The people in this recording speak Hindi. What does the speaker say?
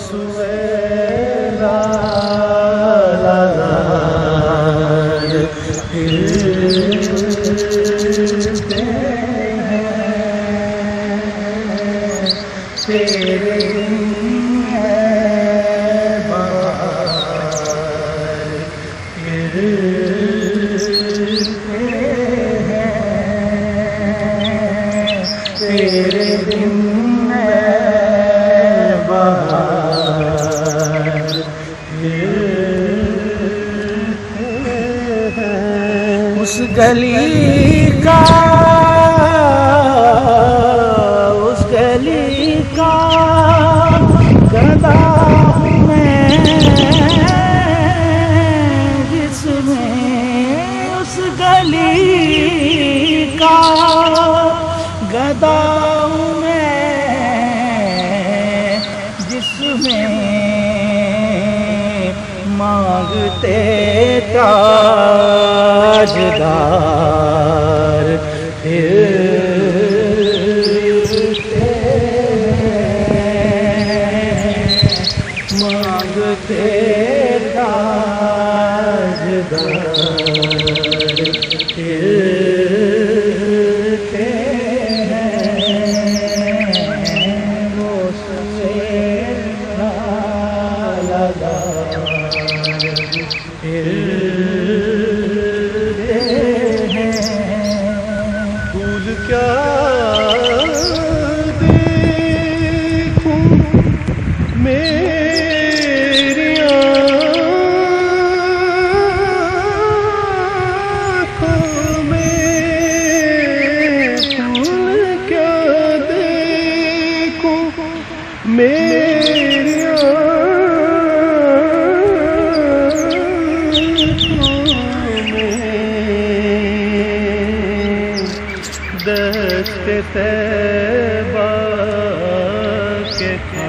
सुवेला फिरते हैं तेरे बहार फिरते हैं तेरे दिन बहार उस गली का गदा हूँ मैं जिसमें उस गली का गदा हूँ मैं जिसमें मांगते ताजदार फिरते मांगते ताजदार फिरते वो सुवेला फूल क्या देखूं मेरी आँखों में फूल क्या देखूं मेरी दस्त तैबा के